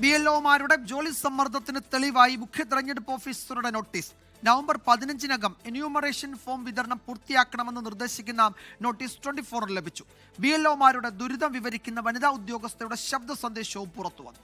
BLOമാരുടെ ജോലി സമ്മർദ്ദത്തിന് തെളിവായി മുഖ്യ തെരഞ്ഞെടുപ്പ് ഓഫീസറുടെ നോട്ടീസ്. നവംബർ 15-നകം എന്യൂമറേഷൻ ഫോം വിതരണം പൂർത്തിയാക്കണമെന്ന് നിർദ്ദേശിക്കുന്ന നോട്ടീസ് 24 ലഭിച്ചു. BLOമാരുടെ ദുരിതം വിവരിക്കുന്ന വനിതാ ഉദ്യോഗസ്ഥയുടെ ശബ്ദ സന്ദേശവും പുറത്തുവന്നു.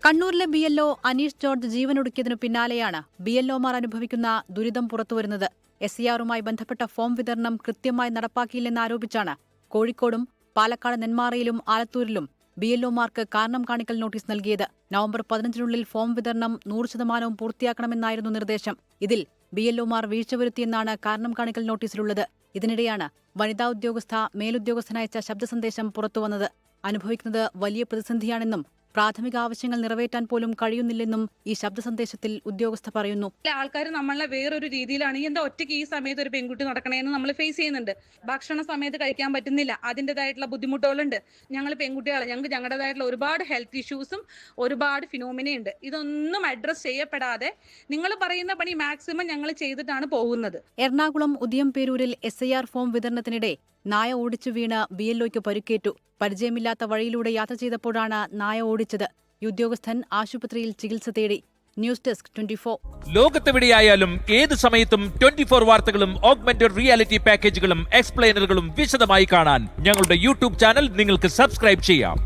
കണ്ണൂരിലെ BLO അനീഷ് ജോർജ് ജീവനൊടുക്കിയതിനു പിന്നാലെയാണ് BLOമാർ അനുഭവിക്കുന്ന ദുരിതം പുറത്തുവരുന്നത്. SCRുമായി ബന്ധപ്പെട്ട ഫോം വിതരണം കൃത്യമായി നടപ്പാക്കിയില്ലെന്നാരോപിച്ചാണ് കോഴിക്കോടും പാലക്കാട് നെന്മാറയിലും ആലത്തൂരിലും BLOമാർക്ക് കാരണം കാണിക്കൽ നോട്ടീസ് നൽകിയത്. നവംബർ 15-നുള്ളിൽ ഫോം വിതരണം 100% പൂർത്തിയാക്കണമെന്നായിരുന്നു നിർദ്ദേശം. ഇതിൽ BLOമാർ വീഴ്ച വരുത്തിയെന്നാണ് കാരണം കാണിക്കൽ നോട്ടീസിലുള്ളത്. ഇതിനിടെയാണ് വനിതാ ഉദ്യോഗസ്ഥ മേലുദ്യോഗസ്ഥനയച്ച ശബ്ദ സന്ദേശം പുറത്തുവന്നത്. അനുഭവിക്കുന്നത് വലിയ പ്രതിസന്ധിയാണെന്നും പ്രാഥമിക ആവശ്യങ്ങൾ നിറവേറ്റാൻ പോലും കഴിയുന്നില്ലെന്നും ഈ ശബ്ദ സന്ദേശത്തിൽ ഉദ്യോഗസ്ഥ പറയുന്നു. ആൾക്കാർ നമ്മളെ വേറൊരു രീതിയിലാണ് എന്താ ഒറ്റയ്ക്ക് ഈ സമയത്ത് ഒരു പെൺകുട്ടി നടക്കണേന്ന് നമ്മൾ ഫേസ് ചെയ്യുന്നുണ്ട്. ഭക്ഷണ സമയത്ത് കഴിക്കാൻ പറ്റുന്നില്ല, അതിൻ്റെതായിട്ടുള്ള ബുദ്ധിമുട്ടുകളുണ്ട്. ഞങ്ങൾ പെൺകുട്ടികൾ, ഞങ്ങൾക്ക് ഞങ്ങളുടേതായിട്ടുള്ള ഒരുപാട് ഹെൽത്ത് ഇഷ്യൂസും ഒരുപാട് ഫിനോമിനയുണ്ട്. ഇതൊന്നും അഡ്രസ് ചെയ്യപ്പെടാതെ നിങ്ങൾ പറയുന്ന പണി മാക്സിമം ഞങ്ങൾ ചെയ്തിട്ടാണ് പോകുന്നത്. എറണാകുളം ഉദിയംപേരൂരിൽ SIR ഫോം വിതരണത്തിനിടെ നായ ഓടിച്ചു വീണ് BLOയ്ക്ക് പരിക്കേറ്റു. പരിചയമില്ലാത്ത വഴിയിലൂടെ യാത്ര ചെയ്തപ്പോഴാണ് നായ ഓടിച്ചത്. ഉദ്യോഗസ്ഥൻ ആശുപത്രിയിൽ ചികിത്സ തേടി. News desk 24. ലോകത്തെവിടെയായാലും ഏത് സമയത്തും 24 വാർത്തകളും ഓഗ്മെന്റഡ് റിയാലിറ്റി പാക്കേജുകളും എക്സ്പ്ലെയിനറുകളും വിശദമായി കാണാൻ ഞങ്ങളുടെ YouTube ചാനൽ നിങ്ങൾക്ക് സബ്സ്ക്രൈബ് ചെയ്യാം.